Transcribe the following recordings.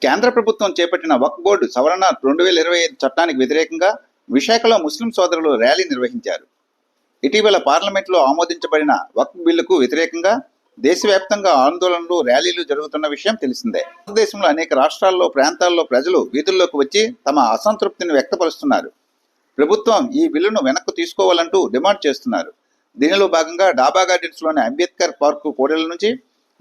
కేంద్ర ప్రభుత్వం చేపట్టిన వక్ఫ్ బోర్డు సవరణ 2025 చట్టానికి వ్యతిరేకంగా విశాఖలో ముస్లిం సోదరులు ర్యాలీ నిర్వహించారు. ఇటీవల పార్లమెంట్లో ఆమోదించబడిన వక్ఫ్ బిల్లుకు వ్యతిరేకంగా దేశవ్యాప్తంగా ఆందోళనలు, ర్యాలీలు జరుగుతున్న విషయం తెలిసిందే. భారతదేశంలో అనేక రాష్ట్రాల్లో, ప్రాంతాల్లో ప్రజలు వీధుల్లోకి వచ్చి తమ అసంతృప్తిని వ్యక్తపరుస్తున్నారు. ప్రభుత్వం ఈ బిల్లును వెనక్కు తీసుకోవాలంటూ డిమాండ్ చేస్తున్నారు. దీనిలో భాగంగా డాబా గార్డెన్స్లోని అంబేద్కర్ పార్కు కూడలి నుంచి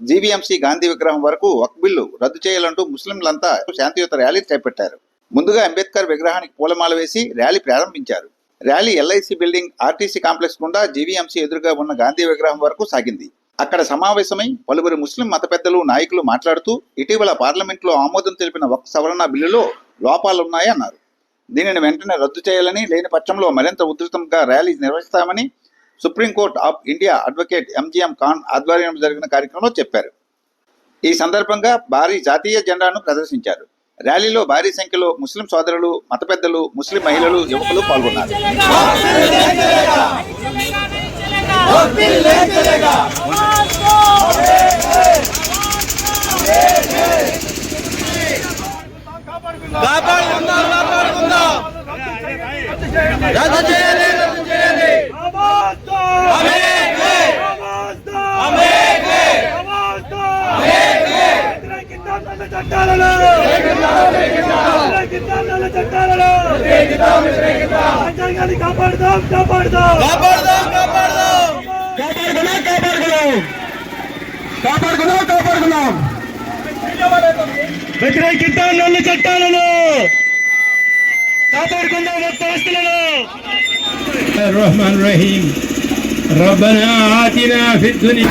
జీవీఎంసీ గాంధీ విగ్రహం వరకు వక్ఫ్ బిల్లు రద్దు చేయాలంటూ ముస్లింలంతా శాంతియుత ర్యాలీ చేపట్టారు. ముందుగా అంబేద్కర్ విగ్రహానికి పూలమాల వేసి ర్యాలీ ప్రారంభించారు. Rally LIC building, RTC complex గుండా జీవీఎంసీ ఎదురుగా ఉన్న గాంధీ విగ్రహం వరకు సాగింది. అక్కడ సమావేశమై పలువురు ముస్లిం మత పెద్దలు, నాయకులు మాట్లాడుతూ ఇటీవల పార్లమెంట్లో ఆమోదం తెలిపిన వక్ఫ్ సవరణ బిల్లులో లోపాలున్నాయి అన్నారు. దీనిని వెంటనే రద్దు చేయాలని, లేని పక్షంలో మరింత ఉధృతంగా ర్యాలీ నిర్వహిస్తామని supreme court of India advocate MGM Khan ఆధ్వర్యంలో జరిగిన కార్యక్రమంలో చెప్పారు. ఈ సందర్భంగా భారీ జాతీయ జెండాను ప్రదర్శించారు. ర్యాలీలో భారీ సంఖ్యలో ముస్లిం సోదరులు, మత పెద్దలు, ముస్లిం మహిళలు, యువకులు పాల్గొన్నారు. వ్యతిరేకిద్దాం నన్ను చట్టాలను, కాపాడుకుందాం వస్తువులను. الرحمن الرحيم ربنا آتنا في الدنيا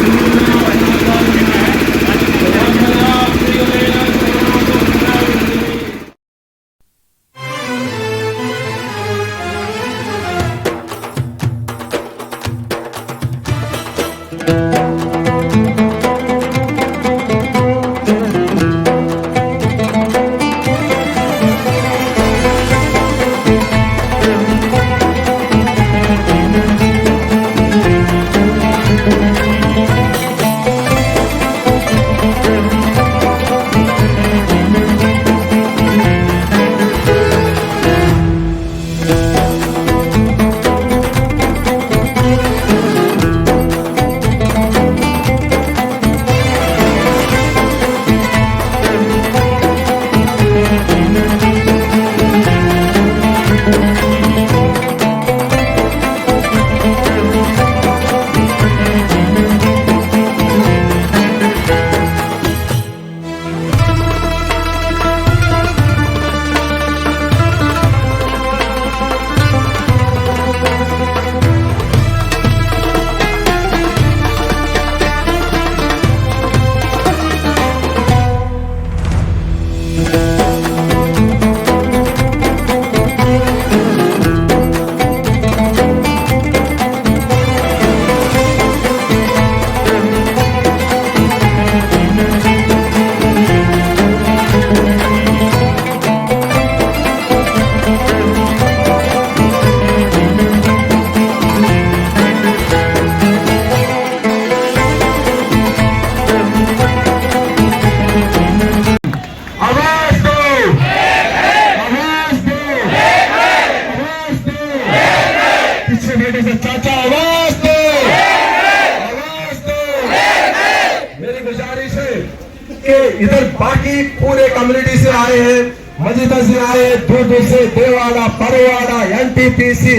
इधर बाकी पूरे कम्युनिटी से आए हैं, मस्जिद से आए हैं, दूर दूर से देवाड़ा, परवाड़ा, एनटीपीसी,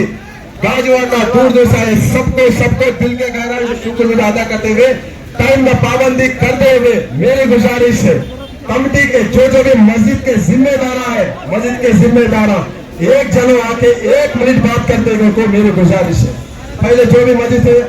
गाजवाड़ा, दूर दूर से आए। सबको दिल के गहराई से शुक्र अदा करते हुए, टाइम में पाबंदी करते हुए मेरी गुजारिश है कमिटी के जो भी मस्जिद के जिम्मेदार है, मस्जिद के जिम्मेदार एक जनो आके 1 मिनट बात करते हुए को मेरी गुजारिश है। पहले जो भी मस्जिद है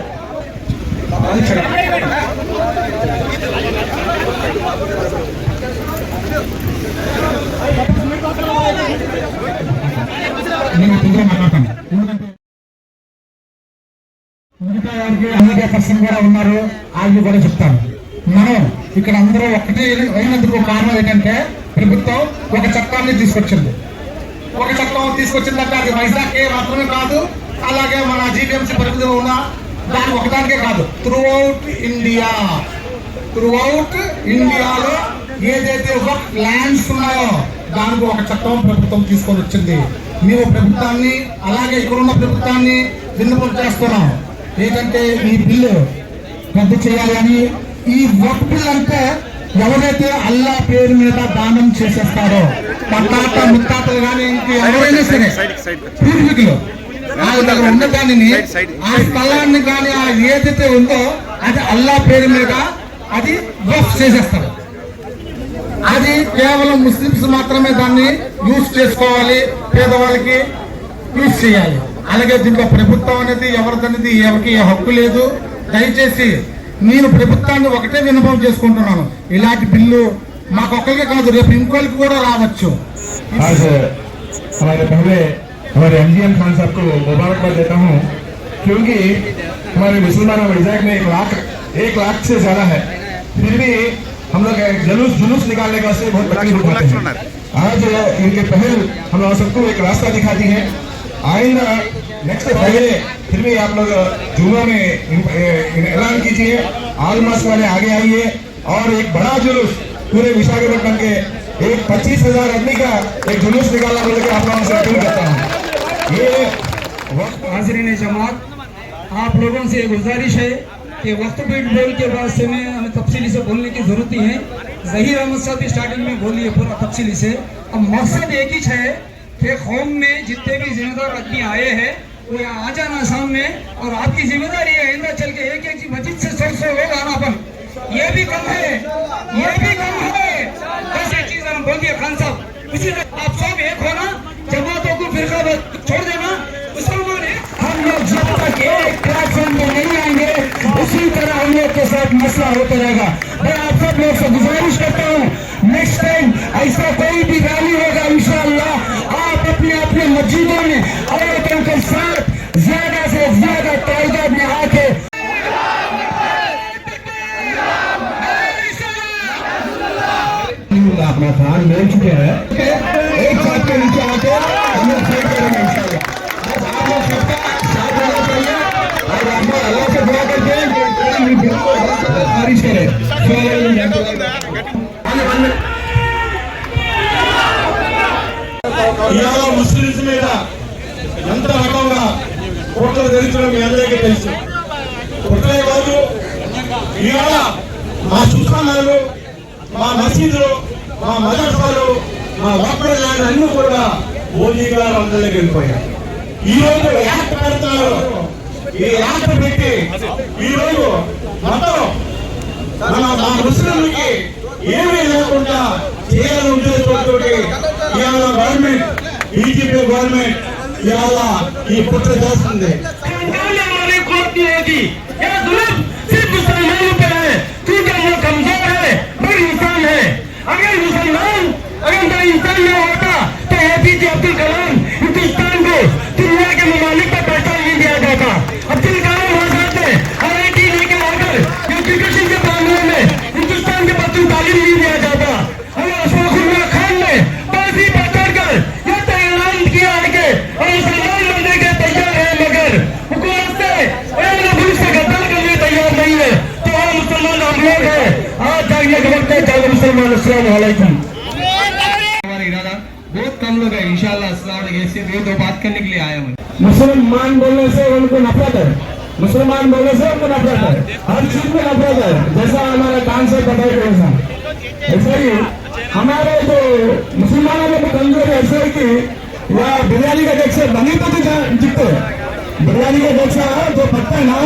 మిగతా పర్సన్ కూడా ఉన్నారు, వాళ్ళు కూడా చెప్తాను. మనం ఇక్కడ అందరూ ఒకటి అయినందుకు కారణం ఏంటంటే ప్రభుత్వం ఒక చట్టాన్ని తీసుకొచ్చింది. ఒక చట్టం తీసుకొచ్చిందంటే అది వైజాగ్ మాత్రమే కాదు, అలాగే మన జీవీఎంసీ పరిధిలో ఉన్న దాని ఒకదానికే కాదు, త్రూ అవుట్ ఇండియాలో ఏదైతే వక్ఫ్ ల్యాండ్స్ ఉన్నాయో దానికి ఒక చట్టం ప్రభుత్వం తీసుకొని వచ్చింది. మేము ప్రభుత్వాన్ని అలాగే ఇక్కడున్న ప్రభుత్వాన్ని విన్నపం చేస్తున్నాం ఏంటంటే ఈ బిల్లు రద్దు చేయాలని. ఈ వక్ఫ్ బిల్ అంటే ఎవరైతే అల్లా పేరు మీద దానం చేసేస్తారో తాత ముత్తాతలు కానీ ఎవరైనా సరే పూర్వీకులు వాళ్ళ ఉన్న దానిని ఆ స్థలాన్ని కానీ ఆ ఏదైతే ఉందో అది అల్లా పేరు మీద అది వక్ఫ్ చేసేస్తారు. అది కేవలం ముస్లిమ్స్ మాత్రమే దాన్ని యూజ్ చేసుకోవాలి, పేదవాళ్ళకి యూజ్ చేయాలి. అలాగే దీంట్లో ప్రభుత్వం అనేది ఎవరిదనేది ఎవరికి హక్కు లేదు. దయచేసి నేను ప్రభుత్వాన్ని ఒకటే విన్నపం చేసుకుంటున్నాను, ఇలాంటి బిల్లు మాకొక్కరికే కాదు రేపు ఇంకోరికి కూడా రావచ్చు. आज हमारे पहले हमारे MGM खान साहब को मुबारकबाद देता हूँ, क्योंकि हमारे मुसलमानों वैजाग में 1 लाख से ज्यादा है, फिर भी हम लोग जुलूस निकालने का से बहुत तकलीफ उठाते हैं। आज इनके पहल हम लोग सबको एक रास्ता दिखाती है। आइंदा नेक्स्ट फ्राइडे फिर भी आप लोग जुम्मा में ऐलान कीजिए, आलमास वाले आगे आइए और एक बड़ा जुलूस पूरे विशाखापट्टनम के एक 25,000 आदमी का एक जुलूस निकालना बोल के आप लोगों से अपील करता हूँ। ये हाज़रीन जमात, आप लोगों से गुजारिश है कि वक्त बिल के बाद से में हमें तफसीली से बोलने की जरूरत ही है। ज़हीर अहमद साहब स्टार्टिंग में बोलिए पूरा तफसीली से। अब मकसद एक ही है कि कौम में जितने भी जिम्मेदार आदमी आए हैं वो यहाँ आ जाना सामने, और आपकी जिम्मेदारी है इंदा चल के एक मस्जिद से 100 लोग आना बन, ये भी कम है, ये भी कम है। ऐसी चीज हम बोल दिए खान साहब, उसी आप सब एक होना, जमातों को फिरका छोड़ देना, मुसलमान हम लोग जब तक एक प्लेटफॉर्म में नहीं आएंगे उसी तरह हम लोग के साथ मसला होता रहेगा। मैं आप सब लोग से गुजारिश करता हूँ, नेक्स्ट टाइम ऐसा कोई भी रैली होगा इंशाअल्लाह आप अपने अपने मस्जिदों में औरतों के साथ ज्यादा से ज्यादा तादाद में आके अपना स्थान मिल चुके हैं, एक साथ के नीचे आके हम लोग फाइट करेंगे इंशाअल्लाह। आप लोग सबका साथ देना चाहिए और आप लोग अल्लाह से दुआ करते हैं कि बारिश करे। ఇవాళ ముస్లిమ్స్ మీద ఎంత రకంగా కోట్ల దరిద్రం మీ అందరికీ తెలుసు. ఒకటే కాదు, ఇవాళ మా సుస్థానాలు, మా మసీదులు, మా మదర్సాలు, మా వక్ఫ్లాండ్ అన్ని కూడా మోదీ గారు అందరికి వెళ్ళిపోయారు. ఈ రోజు యాక్ట్ పెడతారు, ఈ యాక్ట్ పెట్టి ఈ రోజు మొత్తం మా ముస్లింలకి ఏమీ లేకుండా చేయాలని ఉద్దేశంతో ఇవాళ గవర్నమెంట్, బీజేపీ గవర్నమెంట్ ఇవాళ ఈ కుట్ర చేస్తుంది. सिर्फ मुसलमानों पे है क्योंकि वो कमजोर है, बड़े इंसान है। अगर मुसलमान अगर बड़ा इंसान न होता तो APJ अब्दुल कलाम हिंदुस्तान को दुनिया के ममालिक का पहचान नहीं दिया जाता। अब्दुल कलाम आजाद ने IIT लेके आकर एजुकेशन के मामले में हिंदुस्तान के बच्चों को तालीम नहीं दिया जाता। अगर अशफाकुल्लाह खान ने फांसी पर चढ़कर यह ऐलान किया है कि हम मुसलमान बनने के तैयार है, मगर हुकूमत से गद्दार करने तैयार नहीं है, तो हम मुसलमान हम लोग हैं। आज जागने के वक्त है, जागे मुसलमान। अस्सलाम वालेकुम। हमारा इरादा बहुत कम लोग हैं, इंशाल्लाह अस्सलाम वालेकुम। सिर्फ ये 2 बात करने के लिए आया हूँ। मुसलमान बोलने से उनको नफरत है, मुसलमान बोलने से उनको नफरत है, हर चीज में नफरत है। जैसा हमारे कान से बताया वैसा ऐसा ही हमारे जो मुसलमानों में कमजोर ऐसे है कि वह बिरयानी का देख से बनी तो दिखते है, बिरयानी का देख से जो पत्ता है ना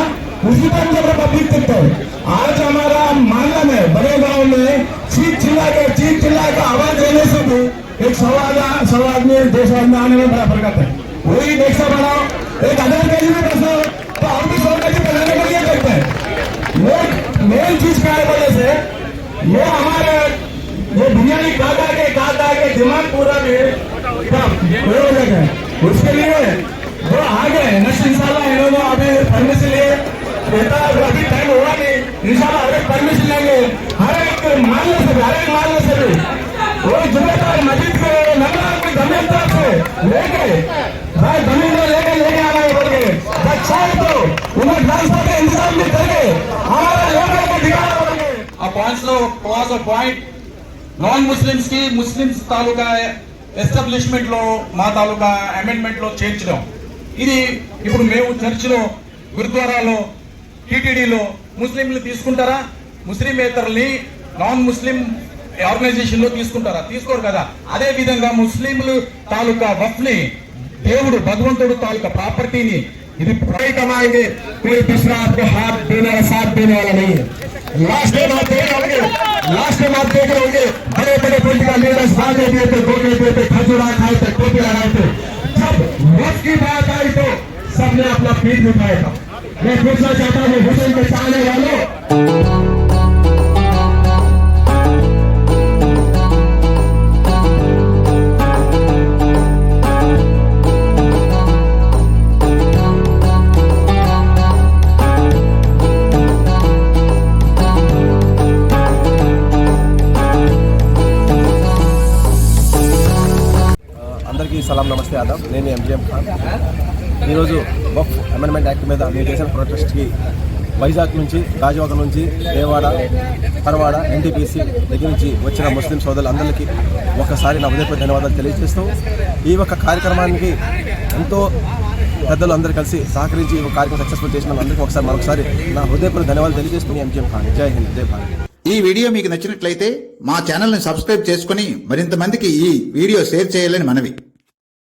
उसी पर जब पब्लिक दिखता है। आज हमारा मामला में बड़े गांव में चीख चिल्ला के आवाज देने से भी एक 100 आदमी 200 आदमी आने में बड़ा फर्क आता है। वही देख से बनाओ एक 1000 केजी में बसो तो हम भी 100 केजी बनाने के लिए करते हैं। वो मेन चीज क्या है बोले से ये हमारे जो बिरयानी खाता के दिमाग पूरा भी हो जाता है। उसके लिए वो आगे नेक्स्ट इंशाल्लाह इन्होंने अभी परमिशन लिए बेटा अभी टाइम हुआ नहीं, इंशाल्लाह हर एक परमिशन लेंगे, हर एक मानने से भी वो जिम्मेदार मस्जिद के नगर की जमीन तरफ से लेके भाई जमीन में लेके आना है बोल के चाहे तो उन्हें ट्रांसपोर्ट का इंतजाम भी करके हमारे लोगों को दिखाना बोल के। ఆ పాయింట్స్ లో క్లాస్ పాయింట్ నాన్ ముస్లిమ్స్ కి ముస్లిమ్స్ తాలూకా ఎస్టాబ్లిష్మెంట్ లో మా తాలూకా అమెండ్మెంట్ లో చేర్చడం. ఇది ఇప్పుడు మేము చర్చిలో, గురుద్వారాలో, టీటీడీలో ముస్లింలు తీసుకుంటారా? ముస్లిమేతరుల్ని నాన్ ముస్లిం ఆర్గనైజేషన్ లో తీసుకుంటారా? తీసుకోరు కదా. అదే విధంగా ముస్లింలు తాలూకా వక్ఫ్ ని దేవుడు భగవంతుడు తాలూకా ప్రాపర్టీని ఇది कोई कमाएंगे, कोई दूसरा आपको हाथ देने वाला, साथ देने वाला नहीं है। लास्ट टाइम आप देख रहे होंगे बड़े बड़े पॉलिटिकल लीडर्स भागे दिए थे, गोले दिए थे, खजूरा खाए थे, टोपी लगाए थे। जब वक्त की बात आई तो सबने अपना पीठ उठाया था। मैं पूछना चाहता हूँ हुसैन के चाहने वालों, అందరికీ సలాం, నమస్తే, ఆదాబ్. నేను ఎంజీఎం ఖాన్. ఈరోజు వక్ఫ్ అమెండ్మెంట్ యాక్ట్ మీద మేము చేసిన ప్రొటెస్ట్కి వైజాగ్ నుంచి, గాజువాక నుంచి, దేవాడ, పరవాడ, ఎన్టీపీసీ దగ్గర నుంచి వచ్చిన ముస్లిం సోదరులందరికీ ఒకసారి నా హృదయపూర్వక ధన్యవాదాలు తెలియజేస్తూ, ఈ యొక్క కార్యక్రమానికి ఎంతో పెద్దలు అందరూ కలిసి సహకరించి ఈ కార్యక్రమం సక్సెస్ఫుల్ చేసిన అందరికీ మరొకసారి నా హృదయపూర్వక ధన్యవాదాలు తెలియజేస్తూ ఎంజీఎం ఖాన్. జై హింద్, జై భారత్. ఈ వీడియో మీకు నచ్చినట్లయితే మా ఛానల్ని సబ్స్క్రైబ్ చేసుకుని మరింత మందికి ఈ వీడియో షేర్ చేయాలని మనవి.